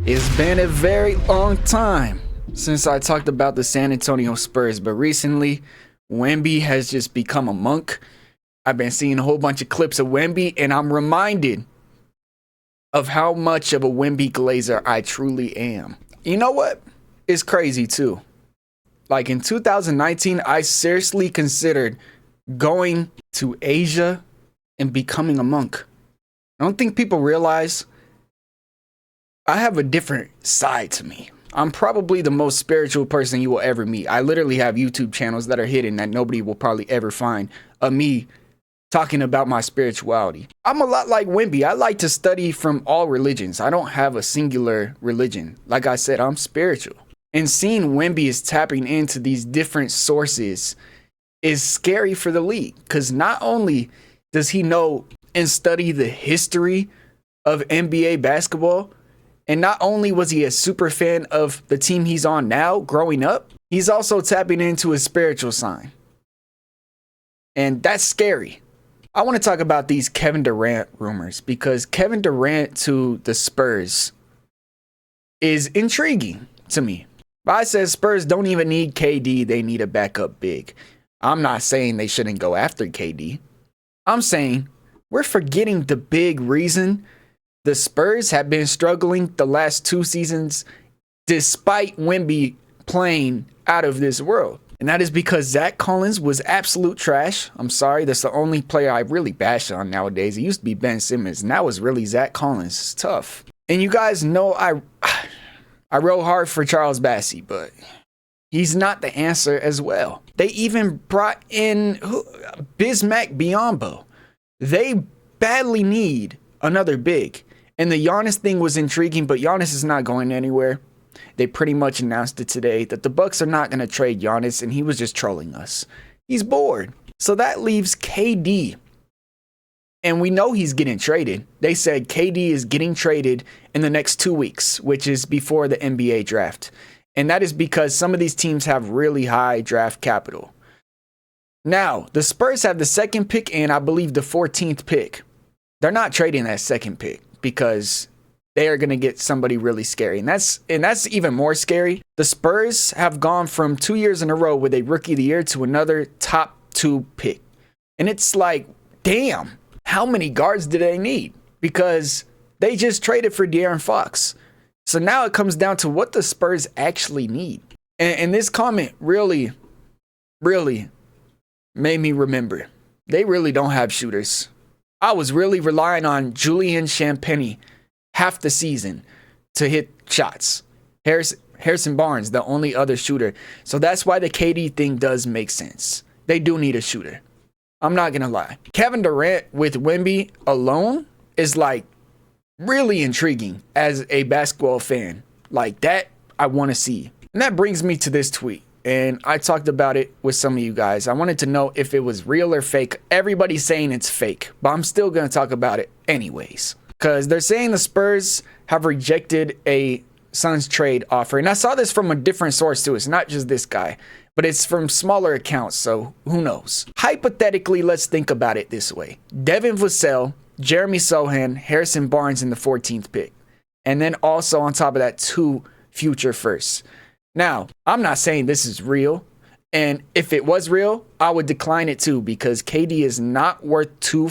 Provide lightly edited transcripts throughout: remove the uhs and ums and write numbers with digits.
It's been a very long time since I talked about the San Antonio Spurs, but recently Wemby has just become a monk. I've been seeing a whole bunch of clips of Wemby, and I'm reminded of how much of a Wemby glazer I truly am. You know what? It's crazy too. Like in 2019, I seriously considered going to Asia and becoming a monk. I don't think people realize I have a different side to me. I'm probably the most spiritual person you will ever meet. I literally have YouTube channels that are hidden that nobody will probably ever find of me talking about my spirituality. I'm a lot like Wemby. I like to study from all religions. I don't have a singular religion. Like I said, I'm spiritual. And seeing Wemby is tapping into these different sources is scary for the league, because not only does he know and study the history of NBA basketball, and not only was he a super fan of the team he's on now growing up, he's also tapping into his spiritual side. And that's scary. I want to talk about these Kevin Durant rumors, because Kevin Durant to the Spurs is intriguing to me. I said Spurs don't even need KD, they need a backup big. I'm not saying they shouldn't go after KD. I'm saying we're forgetting the big reason the Spurs have been struggling the last 2 seasons despite Wemby playing out of this world. And that is because Zach Collins was absolute trash. I'm sorry, that's the only player I really bash on nowadays. It used to be Ben Simmons, and that was really Zach Collins. It's tough. And you guys know I rode hard for Charles Bassey, but he's not the answer as well. They even brought in Bismack Biyombo. They badly need another big. And the Giannis thing was intriguing, but Giannis is not going anywhere. They pretty much announced it today that the Bucks are not going to trade Giannis, and he was just trolling us. He's bored. So that leaves KD. And we know he's getting traded. They said KD is getting traded in the next 2 weeks, which is before the NBA draft. And that is because some of these teams have really high draft capital. Now, the Spurs have the 2nd pick and I believe the 14th pick. They're not trading that 2nd pick because they are going to get somebody really scary. And that's even more scary. The Spurs have gone from 2 years in a row with a rookie of the year to another top 2 pick. And it's like, damn, how many guards do they need? Because they just traded for De'Aaron Fox. So now it comes down to what the Spurs actually need. And this comment really made me remember. They really don't have shooters. I was really relying on Julian Champagnie half the season to hit shots. Harrison Barnes, the only other shooter. So that's why the KD thing does make sense. They do need a shooter. I'm not going to lie. Kevin Durant with Wemby alone is like really intriguing as a basketball fan. Like that, I want to see. And that brings me to this tweet. And I talked about it with some of you guys. I wanted to know if it was real or fake. Everybody's saying it's fake, but I'm still going to talk about it anyways. Because they're saying the Spurs have rejected a Suns trade offer. And I saw this from a different source too. It's not just this guy, but it's from smaller accounts. So who knows? Hypothetically, let's think about it this way. Devin Vassell, Jeremy Sohan, Harrison Barnes in the 14th pick. And then also on top of that, 2 future firsts. Now, I'm not saying this is real. And if it was real, I would decline it too, because KD is not worth 2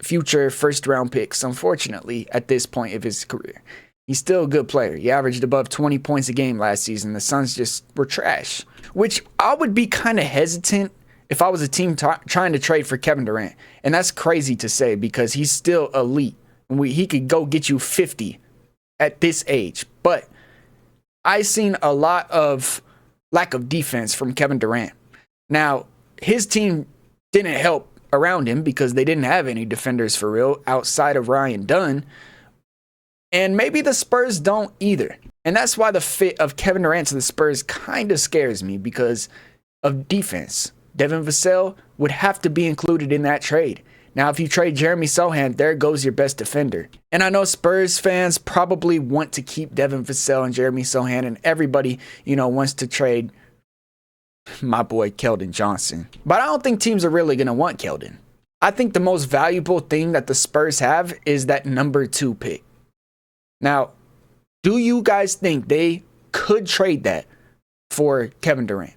future first round picks, unfortunately, at this point of his career. He's still a good player. He averaged above 20 points a game last season. The Suns just were trash, which I would be kind of hesitant if I was a team trying to trade for Kevin Durant. And that's crazy to say because he's still elite. He could go get you 50 at this age. But I've seen a lot of lack of defense from Kevin Durant. Now, his team didn't help around him because they didn't have any defenders for real outside of Ryan Dunn. And maybe the Spurs don't either. And that's why the fit of Kevin Durant to the Spurs kind of scares me because of defense. Devin Vassell would have to be included in that trade. Now, if you trade Jeremy Sohan, there goes your best defender. And I know Spurs fans probably want to keep Devin Vassell and Jeremy Sohan, and everybody, wants to trade my boy Keldon Johnson. But I don't think teams are really going to want Keldon. I think the most valuable thing that the Spurs have is that number 2 pick. Now, Do you guys think they could trade that for Kevin Durant?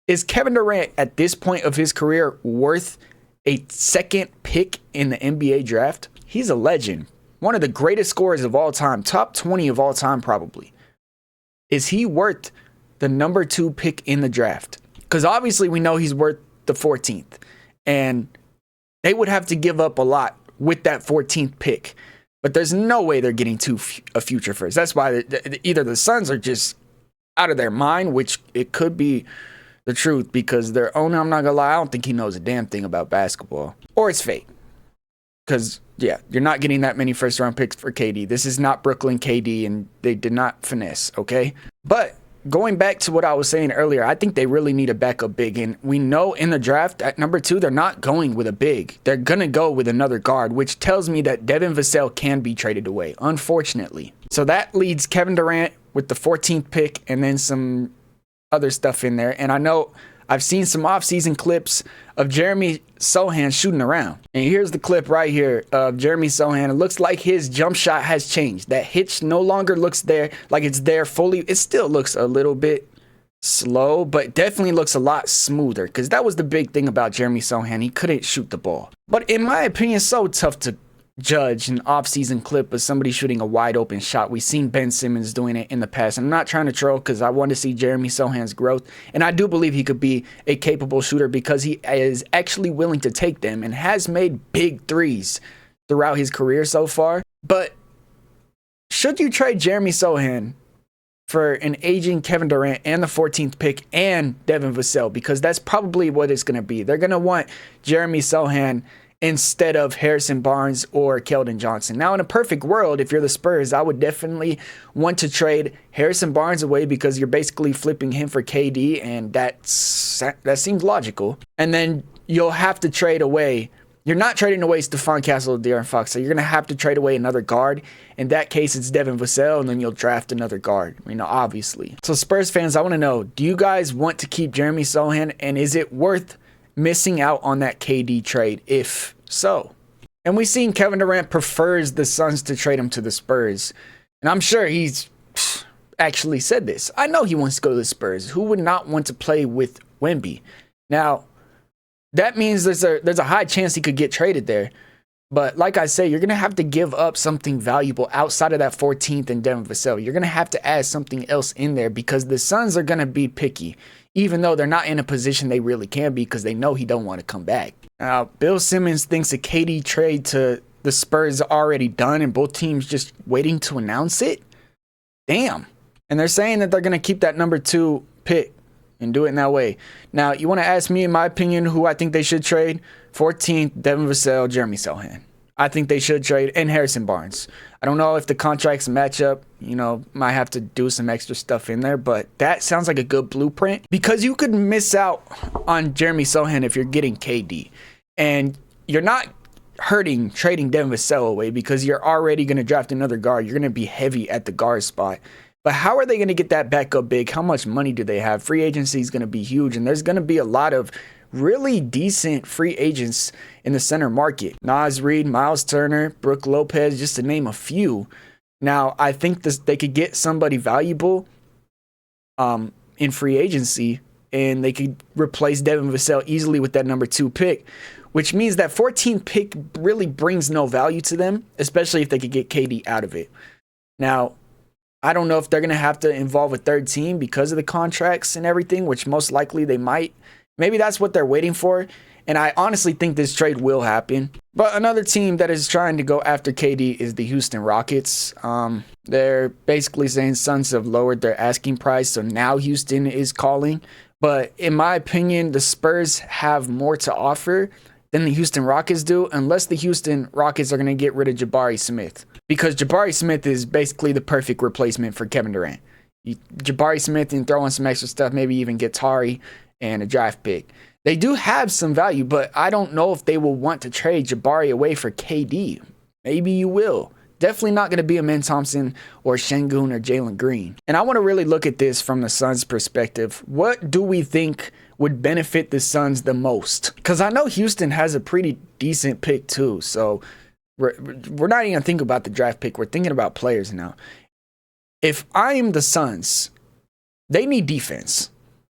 Is Kevin Durant at this point of his career worth a second pick in the NBA draft? He's a legend. One of the greatest scorers of all time. Top 20 of all time, probably. Is he worth the number 2 pick in the draft? Because obviously we know he's worth the 14th. And they would have to give up a lot with that 14th pick. But there's no way they're getting a future first. That's why either the Suns are just out of their mind, which it could be the truth, because their owner, I'm not gonna lie, I don't think he knows a damn thing about basketball. Or it's fake. Because, yeah, you're not getting that many first round picks for KD. This is not Brooklyn KD, and they did not finesse, okay? But going back to what I was saying earlier, I think they really need a backup big. And we know in the draft at number 2, they're not going with a big. They're going to go with another guard, which tells me that Devin Vassell can be traded away, unfortunately. So that leads Kevin Durant with the 14th pick and then some other stuff in there. And I know I've seen some offseason clips of Jeremy Sochan shooting around. And here's the clip right here of Jeremy Sochan. It looks like his jump shot has changed. That hitch no longer looks there like it's there fully. It still looks a little bit slow, but definitely looks a lot smoother, because that was the big thing about Jeremy Sochan. He couldn't shoot the ball. But in my opinion, it's so tough to judge an offseason clip of somebody shooting a wide open shot. We've seen Ben Simmons doing it in the past. I'm not trying to troll, because I want to see Jeremy Sochan's growth, and I do believe he could be a capable shooter because he is actually willing to take them and has made big threes throughout his career so far. But should you trade Jeremy Sochan for an aging Kevin Durant and the 14th pick and Devin Vassell? Because that's probably what it's going to be. They're going to want Jeremy Sochan instead of Harrison Barnes or Keldon Johnson. Now, in a perfect world, if you're the Spurs, I would definitely want to trade Harrison Barnes away, because you're basically flipping him for KD, and that seems logical. And then you'll have to trade away. You're not trading away Stephon Castle or De'Aaron Fox, so you're going to have to trade away another guard. In that case, it's Devin Vassell, and then you'll draft another guard, obviously. So Spurs fans, I want to know, do you guys want to keep Jeremy Sochan, and is it worth missing out on that KD trade? If so. And we've seen Kevin Durant prefers the Suns to trade him to the Spurs. And I'm sure he's actually said this. I know he wants to go to the Spurs. Who would not want to play with Wemby? Now, that means there's a high chance he could get traded there. But like I say, you're going to have to give up something valuable outside of that 14th and Devin Vassell. You're going to have to add something else in there, because the Suns are going to be picky, even though they're not in a position they really can be, because they know he don't want to come back. Now, Bill Simmons thinks a KD trade to the Spurs is already done and both teams just waiting to announce it. Damn. And they're saying that they're going to keep that number 2 pick and do it in that way. Now, you want to ask me, in my opinion, who I think they should trade? 14th, Devin Vassell, Jeremy Sochan. I think they should trade, and Harrison Barnes. I don't know if the contracts match up. Might have to do some extra stuff in there, but that sounds like a good blueprint, because you could miss out on Jeremy Sochan if you're getting KD. And you're not hurting trading Devin Vassell away, because you're already going to draft another guard. You're going to be heavy at the guard spot. But how are they going to get that backup big? How much money do they have? Free agency is going to be huge, and there's going to be a lot of really decent free agents in the center market. Naz Reid, Miles Turner, Brook Lopez, just to name a few. Now, I think they could get somebody valuable in free agency, and they could replace Devin Vassell easily with that number 2 pick, which means that 14th pick really brings no value to them, especially if they could get KD out of it. Now, I don't know if they're going to have to involve a third team because of the contracts and everything, which most likely they might. Maybe that's what they're waiting for. And I honestly think this trade will happen. But another team that is trying to go after KD is the Houston Rockets. They're basically saying Suns have lowered their asking price, so now Houston is calling. But in my opinion, the Spurs have more to offer than the Houston Rockets do, unless the Houston Rockets are going to get rid of Jabari Smith. Because Jabari Smith is basically the perfect replacement for Kevin Durant. Jabari Smith, and throw in some extra stuff, maybe even get Tari and a draft pick. They do have some value, but I don't know if they will want to trade Jabari away for KD. Maybe you will. Definitely not going to be a Ben Thompson or Şengün or Jalen Green. And I want to really look at this from the Suns' perspective. What do we think would benefit the Suns the most? Because I know Houston has a pretty decent pick too. So we're not even thinking about the draft pick. We're thinking about players now. If I'm the Suns, they need defense.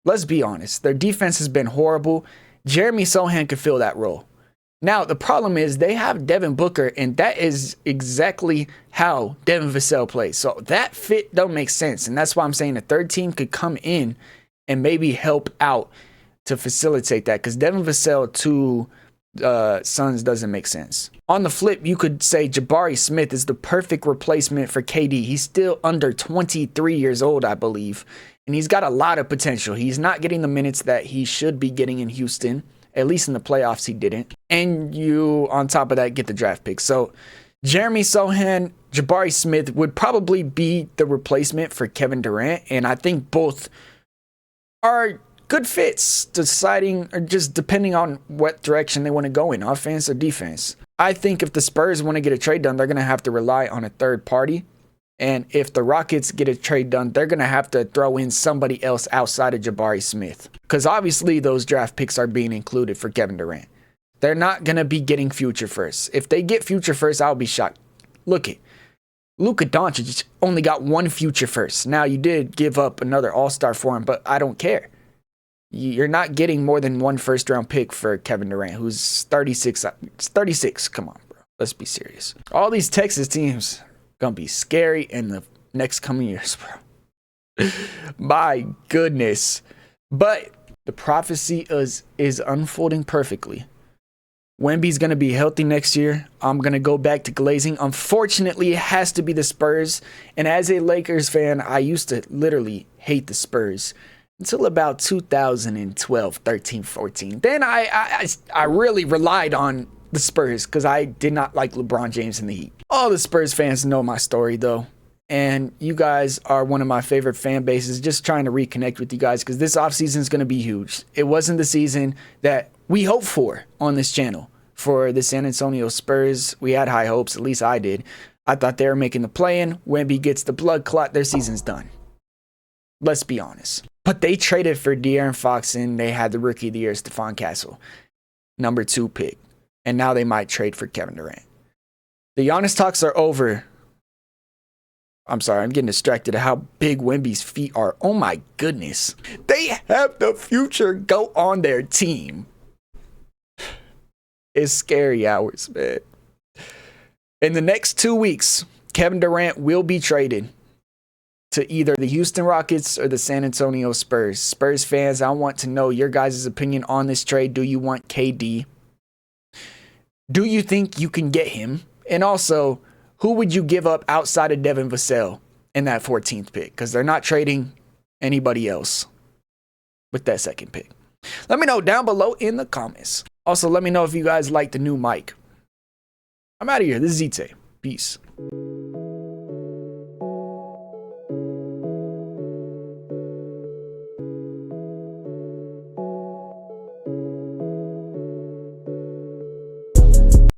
Let's be honest. Their defense has been horrible. Jeremy Sohan could fill that role. Now, the problem is they have Devin Booker, and that is exactly how Devin Vassell plays. So that fit don't make sense. And that's why I'm saying the third team could come in and maybe help out to facilitate that. Because Devin Vassell to Suns doesn't make sense. On the flip, you could say Jabari Smith is the perfect replacement for KD. He's still under 23 years old, I believe. And he's got a lot of potential. He's not getting the minutes that he should be getting in Houston. At least in the playoffs, he didn't. And you, on top of that, get the draft pick. So Jeremy Sohan, Jabari Smith would probably be the replacement for Kevin Durant. And I think both are good fits, deciding or just depending on what direction they want to go in, offense or defense. I think if the Spurs want to get a trade done, they're going to have to rely on a third party. And if the Rockets get a trade done, they're going to have to throw in somebody else outside of Jabari Smith. Because obviously those draft picks are being included for Kevin Durant. They're not going to be getting future first. If they get future first, I'll be shocked. Look it. Luka Doncic only got one future first. Now, you did give up another all-star for him, but I don't care. You're not getting more than one first-round pick for Kevin Durant, who's 36. 36, come on, bro. Let's be serious. All these Texas teams gonna be scary in the next coming years, bro. My goodness. But the prophecy is unfolding perfectly. Wemby's gonna be healthy next year. I'm gonna go back to glazing. Unfortunately, it has to be the Spurs. And as a Lakers fan, I used to literally hate the Spurs until about 2012, 13, 14. Then I really relied on the Spurs because I did not like LeBron James in the Heat. All the Spurs fans know my story though. And you guys are one of my favorite fan bases. Just trying to reconnect with you guys because this offseason is going to be huge. It wasn't the season that we hoped for on this channel for the San Antonio Spurs. We had high hopes, at least I did. I thought they were making the play-in. Wemby gets the blood clot, their season's done. Let's be honest. But they traded for De'Aaron Fox and they had the Rookie of the Year, Stephon Castle, number 2 pick. And now they might trade for Kevin Durant. The Giannis talks are over. I'm sorry, I'm getting distracted at how big Wemby's feet are. Oh my goodness. They have the future go on their team. It's scary hours, man. In the next 2 weeks, Kevin Durant will be traded to either the Houston Rockets or the San Antonio Spurs. Spurs fans, I want to know your guys' opinion on this trade. Do you want KD? Do you think you can get him? And also, who would you give up outside of Devin Vassell in that 14th pick? Because they're not trading anybody else with that second pick. Let me know down below in the comments. Also, let me know if you guys like the new mic. I'm out of here. This is ZTAY. Peace.